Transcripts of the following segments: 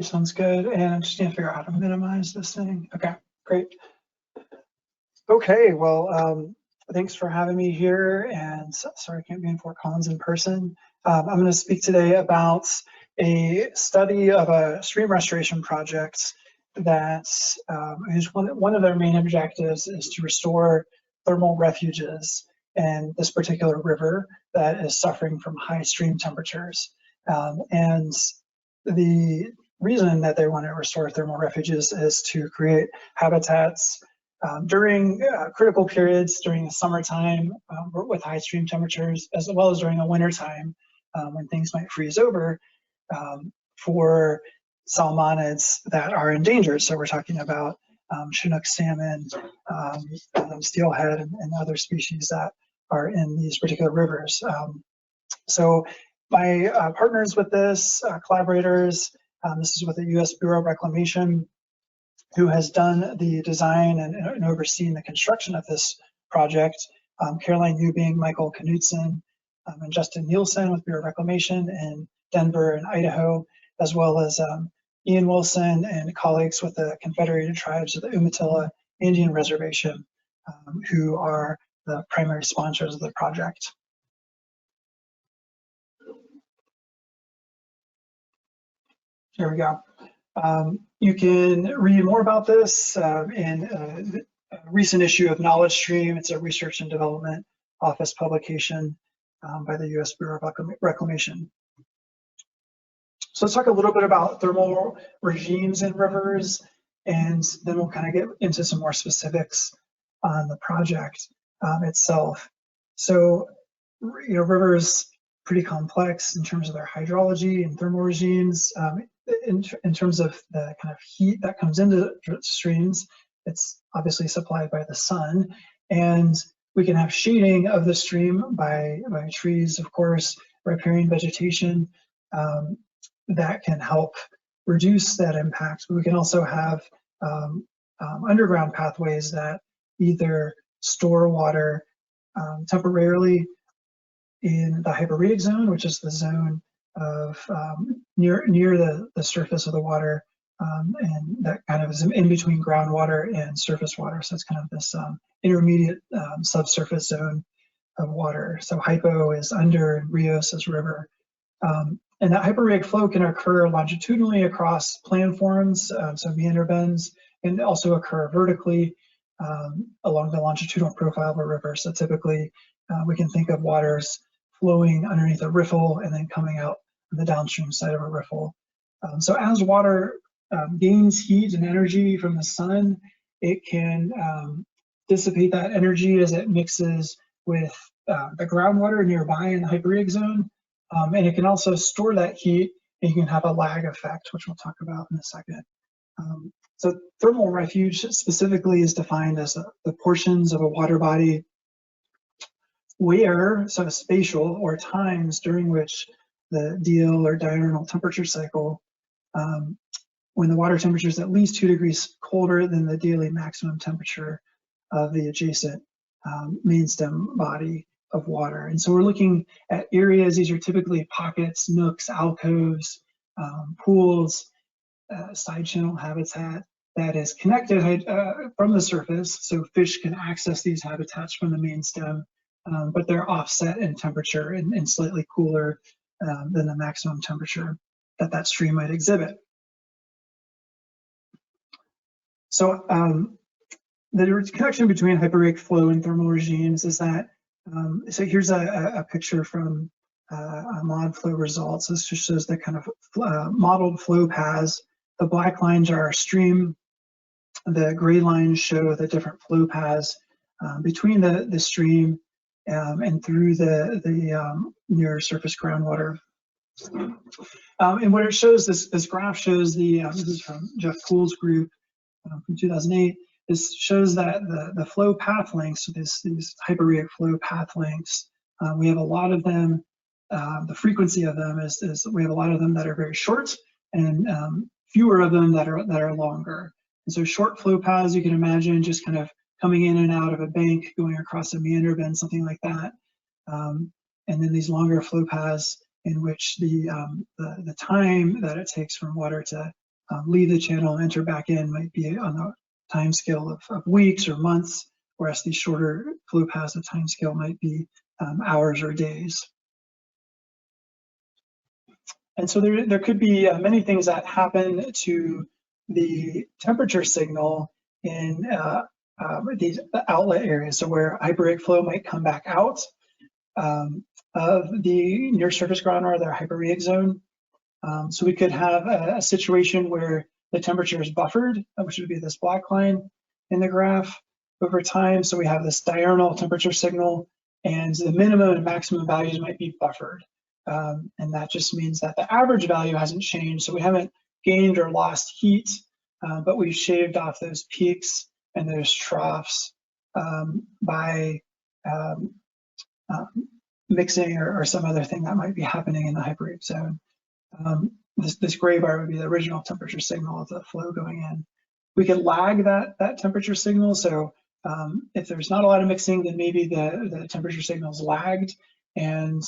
Sounds good. And I'm just gonna figure out how to minimize this thing. Okay, great. Okay, well, thanks for having me here. And sorry I can't be in Fort Collins in person. I'm going to speak today about a study of a stream restoration project that whose one of their main objectives is to restore thermal refuges in this particular river that is suffering from high stream temperatures. And the reason that they want to restore thermal refuges is to create habitats during critical periods during the summertime with high stream temperatures, as well as during the wintertime when things might freeze over for salmonids that are endangered. So we're talking about Chinook salmon, steelhead, and other species that are in these particular rivers. So my partners with this, collaborators, this is with the U.S. Bureau of Reclamation, who has done the design and overseen the construction of this project. Caroline Newbing, Michael Knudsen, and Justin Nielsen with Bureau of Reclamation in Denver and Idaho, as well as Ian Wilson and colleagues with the Confederated Tribes of the Umatilla Indian Reservation, who are the primary sponsors of the project. Here we go. You can read more about this in a recent issue of Knowledge Stream. It's a research and development office publication by the U.S. Bureau of Reclamation. So let's talk a little bit about thermal regimes in rivers, and then we'll kind of get into some more specifics on the project itself. So, you know, rivers pretty complex in terms of their hydrology and thermal regimes. In terms of the kind of heat that comes into streams, it's obviously supplied by the sun, and we can have shading of the stream by trees, of course, riparian vegetation that can help reduce that impact. But we can also have underground pathways that either store water temporarily in the Hyporheic zone, which is the zone of near the surface of the water, and that kind of is in between groundwater and surface water. So it's kind of this intermediate subsurface zone of water. So hypo is under and Ruesch is river. And that hyporheic flow can occur longitudinally across planforms, so meander bends, and also occur vertically along the longitudinal profile of a river. So typically we can think of waters flowing underneath a riffle and then coming out on the downstream side of a riffle. So as water gains heat and energy from the sun, it can dissipate that energy as it mixes with the groundwater nearby in the Hyporheic zone. And it can also store that heat, and you can have a lag effect, which we'll talk about in a second. So thermal refuge specifically is defined as the portions of a water body where, so spatial or times during which the diel or diurnal temperature cycle, when the water temperature is at least 2 degrees colder than the daily maximum temperature of the adjacent main stem body of water. And so we're looking at areas, these are typically pockets, nooks, alcoves, pools, side channel habitat that is connected from the surface, so fish can access these habitats from the main stem, but they're offset in temperature and slightly cooler than the maximum temperature that stream might exhibit. So the connection between hyporheic flow and thermal regimes is that, so here's a picture from a mod flow results. This just shows the kind of modeled flow paths. The black lines are our stream. The gray lines show the different flow paths between the stream and through the near surface groundwater. And what it shows, this graph shows this is from Jeff Poole's group from 2008. This shows that the flow path lengths, so these hyporheic flow path lengths, we have a lot of them. The frequency of them is we have a lot of them that are very short, and fewer of them that are longer. And so short flow paths, you can imagine just kind of coming in and out of a bank, going across a meander bend, something like that. And then these longer flow paths in which the time that it takes from water to leave the channel and enter back in might be on a time scale of weeks or months, whereas these shorter flow paths, the time scale might be hours or days. And so there could be many things that happen to the temperature signal in these outlet areas. So where hyporheic flow might come back out of the near surface groundwater, their hyporheic zone. So we could have a situation where the temperature is buffered, which would be this black line in the graph over time. So we have this diurnal temperature signal, and the minimum and maximum values might be buffered. And that just means that the average value hasn't changed. So we haven't gained or lost heat, but we've shaved off those peaks and those troughs by mixing or some other thing that might be happening in the hyporheic zone. This gray bar would be the original temperature signal of the flow going in. We could lag that temperature signal. So if there's not a lot of mixing, then maybe the temperature signal is lagged and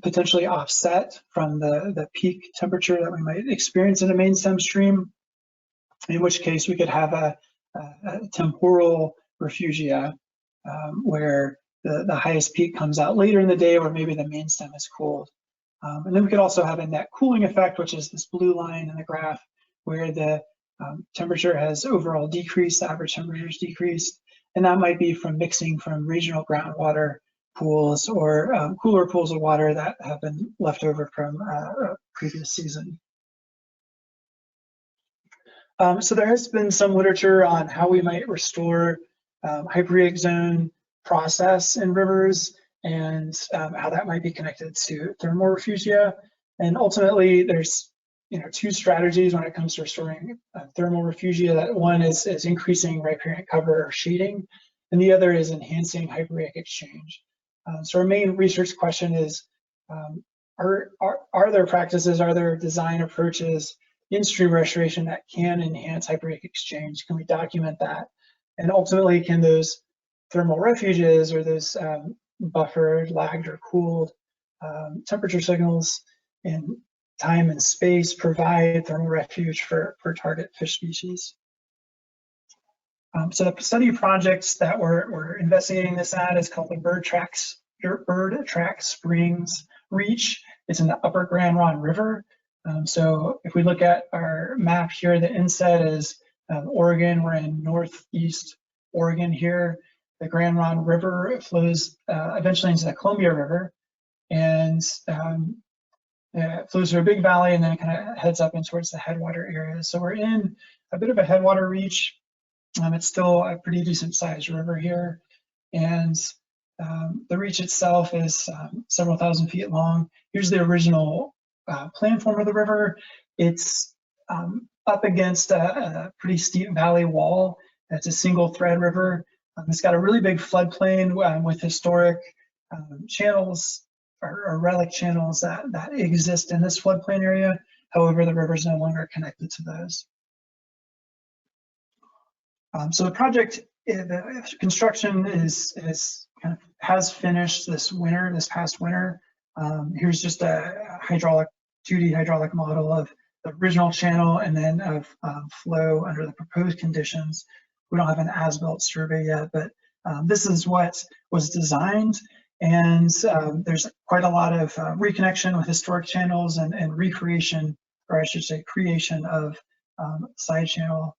potentially offset from the peak temperature that we might experience in a main stem stream, in which case we could have a temporal refugia where the highest peak comes out later in the day, where maybe the main stem is cooled. And then we could also have a net cooling effect, which is this blue line in the graph, where the temperature has overall decreased, the average temperature is decreased, and that might be from mixing from regional groundwater pools or cooler pools of water that have been left over from a previous season. So there has been some literature on how we might restore hyporheic zone process in rivers and how that might be connected to thermal refugia. And ultimately, there's two strategies when it comes to restoring thermal refugia. That one is increasing riparian cover or shading, and the other is enhancing hyporheic exchange. So our main research question is, are there practices, are there design approaches in stream restoration that can enhance hyporheic exchange? Can we document that? And ultimately, can those thermal refuges or those buffered, lagged, or cooled temperature signals in time and space provide thermal refuge for target fish species? So the study projects that we're investigating this at is called the Bird Track Springs Reach. It's in the upper Grand Ronde River. So if we look at our map here, the inset is Oregon. We're in northeast Oregon here. The Grand Ronde River flows eventually into the Columbia River, and it flows through a big valley and then it kind of heads up in towards the headwater area. So we're in a bit of a headwater reach. It's still a pretty decent sized river here, and the reach itself is several thousand feet long. Here's the original planform of the river. It's up against a pretty steep valley wall. It's a single thread river. It's got a really big floodplain with historic channels or relic channels that exist in this floodplain area. However, the river is no longer connected to those. So the project, the construction has finished this past winter. Here's just a 2D hydraulic model of the original channel and then of flow under the proposed conditions. We don't have an as-built survey yet, but this is what was designed. And there's quite a lot of reconnection with historic channels and recreation, or I should say creation of side channel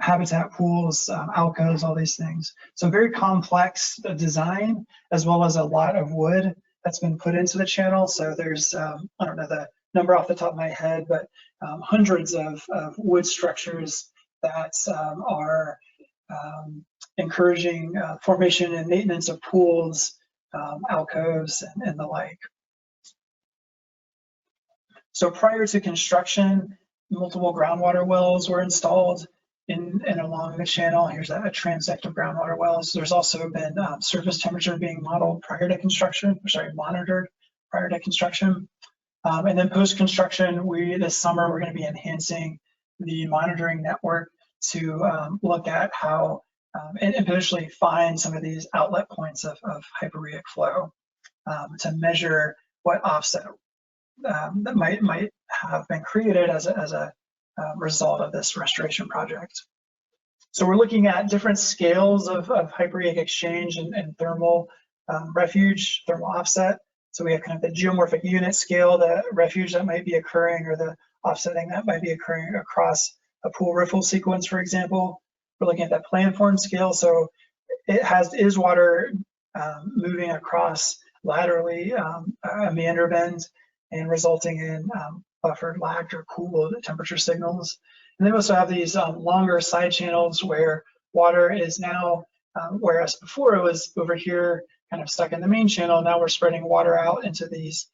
habitat pools, alcoves, all these things. So very complex design, as well as a lot of wood that's been put into the channel. So there's, I don't know the number off the top of my head, but hundreds of wood structures that are encouraging formation and maintenance of pools, alcoves, and the like. So prior to construction, multiple groundwater wells were installed in and along the channel. Here's a transect of groundwater wells. There's also been surface temperature being modeled prior to construction, monitored prior to construction. And then post-construction, this summer, we're going to be enhancing the monitoring network to look at how and potentially find some of these outlet points of hyporheic flow to measure what offset that might have been created as a result of this restoration project. So we're looking at different scales of hyporheic exchange and thermal refuge, thermal offset. So we have kind of the geomorphic unit scale, the refuge that might be occurring, or the offsetting that might be occurring across a pool riffle sequence, for example. We're looking at that planform scale. So it is water moving across laterally a meander bend and resulting in buffered, lagged, or cooled temperature signals. And then we also have these longer side channels where water is now, whereas before it was over here kind of stuck in the main channel, now we're spreading water out into these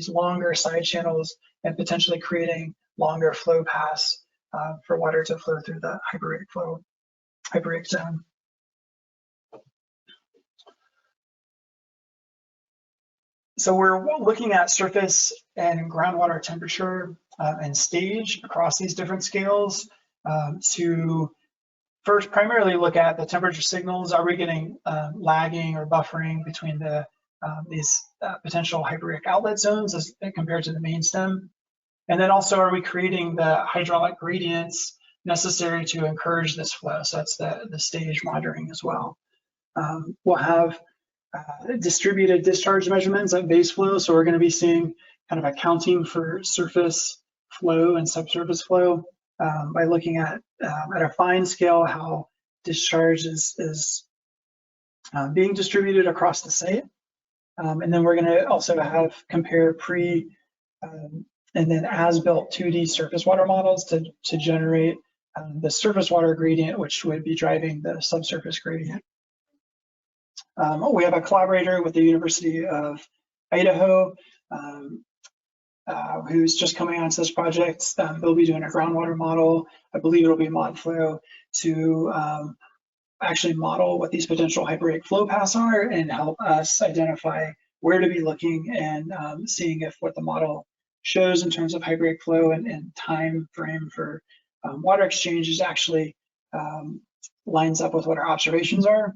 longer side channels and potentially creating longer flow paths for water to flow through the hyporheic zone. So we're looking at surface and groundwater temperature and stage across these different scales to first primarily look at the temperature signals. Are we getting lagging or buffering between these potential hyporheic outlet zones as compared to the main stem? And then also, are we creating the hydraulic gradients necessary to encourage this flow? So that's the stage monitoring as well. We'll have distributed discharge measurements at base flow. So we're going to be seeing kind of accounting for surface flow and subsurface flow by looking at a fine scale how discharge is being distributed across the site. And then we're going to also have compare pre and then as-built 2D surface water models to generate the surface water gradient, which would be driving the subsurface gradient. We have a collaborator with the University of Idaho who's just coming onto this project. They'll be doing a groundwater model. I believe it'll be ModFlow to actually model what these potential hyporheic flow paths are and help us identify where to be looking and seeing if what the model shows in terms of hyporheic flow and time frame for water exchange is actually lines up with what our observations are.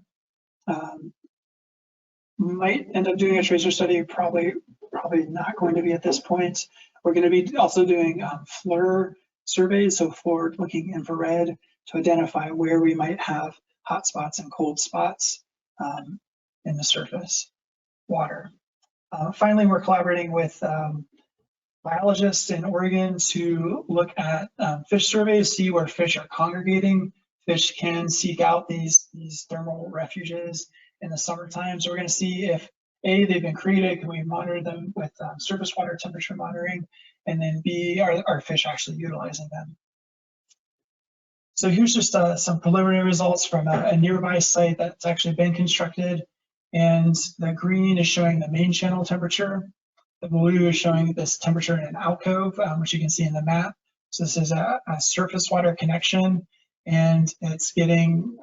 Might end up doing a tracer study, probably not going to be at this point. We're going to be also doing FLIR surveys, so forward-looking infrared, to identify where we might have hot spots and cold spots in the surface water. Finally, we're collaborating with biologists in Oregon to look at fish surveys, see where fish are congregating. Fish can seek out these thermal refuges in the summertime. So we're going to see if A, they've been created, can we monitor them with surface water temperature monitoring, and then B, are fish actually utilizing them? So here's just some preliminary results from a nearby site that's actually been constructed, and the green is showing the main channel temperature. The blue is showing this temperature in an alcove, which you can see in the map. So this is a surface water connection, and it's getting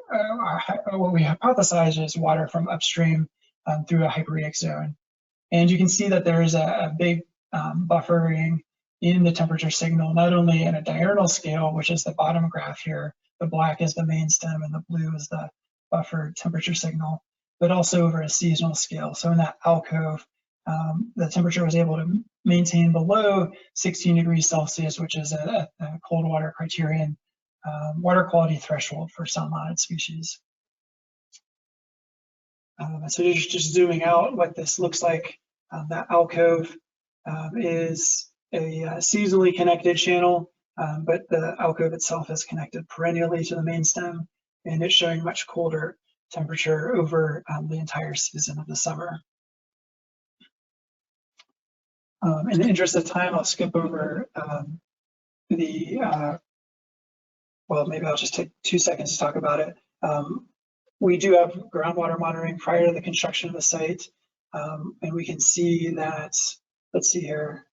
what we hypothesize is water from upstream through a hyporheic zone. And you can see that there is a big buffering in the temperature signal, not only in a diurnal scale, which is the bottom graph here, the black is the main stem and the blue is the buffered temperature signal, but also over a seasonal scale. So in that alcove, the temperature was able to maintain below 16 degrees Celsius, which is a cold water criterion water quality threshold for salmonid species. So just zooming out, what this looks like, that alcove is a seasonally connected channel, but the alcove itself is connected perennially to the main stem, and it's showing much colder temperature over the entire season of the summer. In the interest of time, I'll skip over well, maybe I'll just take 2 seconds to talk about it. We do have groundwater monitoring prior to the construction of the site, and we can see that, let's see here,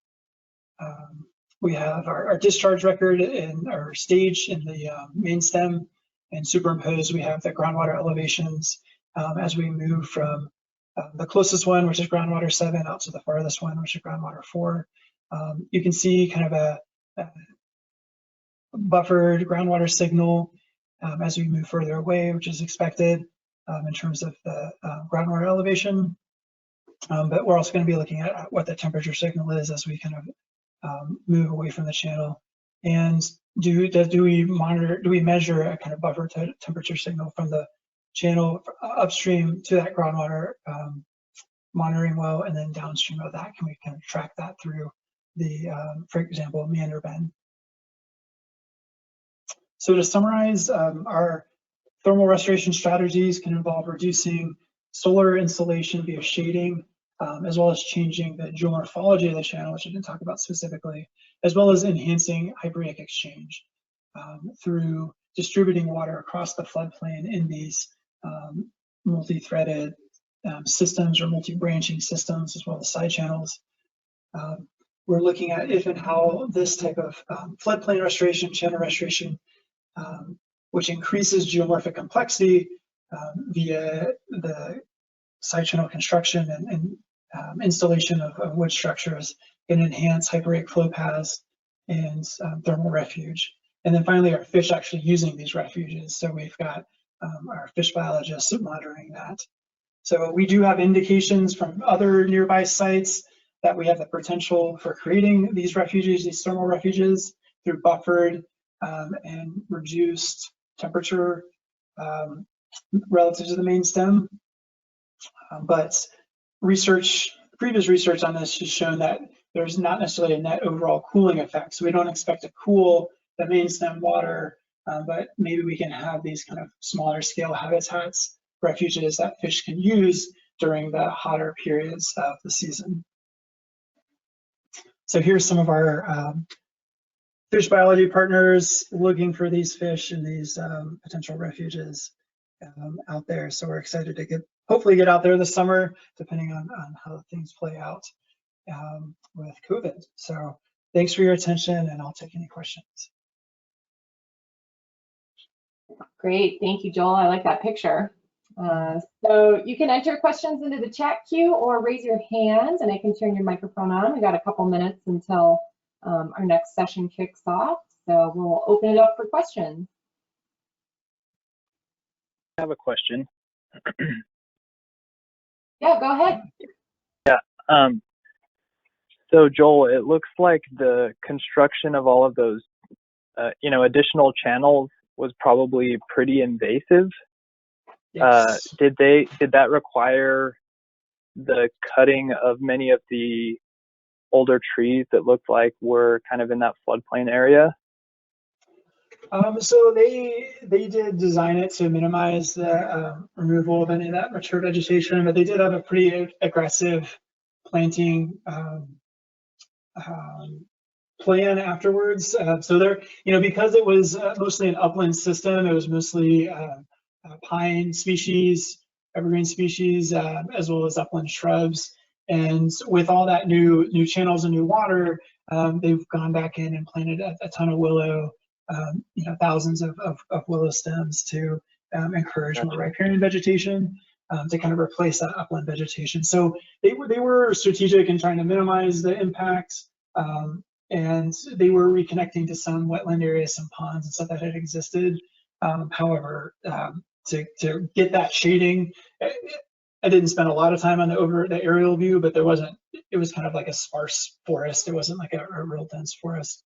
we have our discharge record and our stage in the main stem, and superimposed we have the groundwater elevations as we move from the closest one, which is groundwater 7, out to the farthest one, which is groundwater 4. You can see kind of a buffered groundwater signal as we move further away, which is expected in terms of the groundwater elevation. But we're also going to be looking at what the temperature signal is as we kind of move away from the channel. And do we measure a kind of buffer temperature signal from the channel upstream to that groundwater monitoring well, and then downstream of that, can we kind of track that through the, for example, meander bend? So to summarize, our thermal restoration strategies can involve reducing solar insolation via shading, as well as changing the geomorphology of the channel, which I didn't talk about specifically, as well as enhancing Hyporheic exchange through distributing water across the floodplain in these multi-threaded systems or multi-branching systems, as well as side channels. We're looking at if and how this type of floodplain restoration, channel restoration, which increases geomorphic complexity via the side channel construction and installation of wood structures, can enhance Hyporheic flow paths and thermal refuge. And then finally, our fish actually using these refuges. So we've got our fish biologists monitoring that. So we do have indications from other nearby sites that we have the potential for creating these refuges, these thermal refuges, through buffered and reduced temperature relative to the main stem. But previous research on this has shown that there's not necessarily a net overall cooling effect. So we don't expect to cool the main stem water, but maybe we can have these kind of smaller scale habitats, refuges that fish can use during the hotter periods of the season. So here's some of our fish biology partners looking for these fish and these potential refuges out there. So we're excited to hopefully get out there this summer, depending on how things play out with COVID. So thanks for your attention, and I'll take any questions. Great, thank you, Joel. I like that picture. So you can enter questions into the chat queue or raise your hand, and I can turn your microphone on. We got a couple minutes until our next session kicks off, so we'll open it up for questions. I have a question. Yeah, go ahead. Yeah. So Joel, it looks like the construction of all of those, additional channels was probably pretty invasive. Yes. Did that require the cutting of many of the older trees that looked like were kind of in that floodplain area? So they did design it to minimize the removal of any of that mature vegetation, but they did have a pretty aggressive planting plan afterwards. So there, because it was mostly an upland system, it was mostly pine species, evergreen species, as well as upland shrubs. And with all that new channels and new water, they've gone back in and planted a ton of willow, thousands of willow stems to encourage more riparian vegetation, to kind of replace that upland vegetation. So they were strategic in trying to minimize the impact, and they were reconnecting to some wetland areas, some ponds and stuff that had existed. However, to get that shading, I didn't spend a lot of time on the aerial view, but it was kind of like a sparse forest. It wasn't like a real dense forest.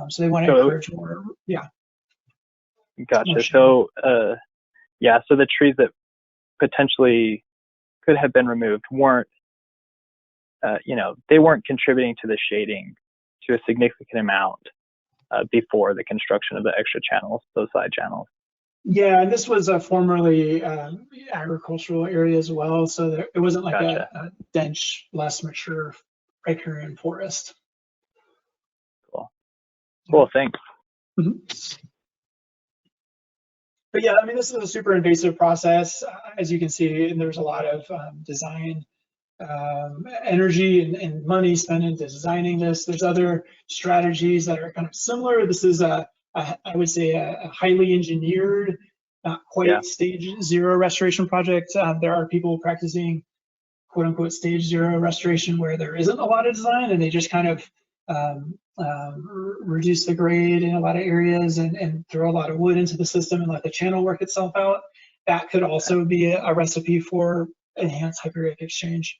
So they want to encourage more, yeah. Gotcha. So, so the trees that potentially could have been removed weren't, they weren't contributing to the shading to a significant amount before the construction of the extra channels, those side channels. Yeah, and this was a formerly agricultural area as well, so it wasn't like a dense, less mature riparian forest. Cool, thanks. Mm-hmm. But yeah, I mean, this is a super invasive process, as you can see, and there's a lot of design energy and money spent into designing this. There's other strategies that are kind of similar. This is I would say a highly engineered, not quite stage zero restoration project. There are people practicing quote unquote stage zero restoration where there isn't a lot of design, and they just kind of reduce the grade in a lot of areas and throw a lot of wood into the system and let the channel work itself out. That could also be a recipe for enhanced Hyporheic exchange.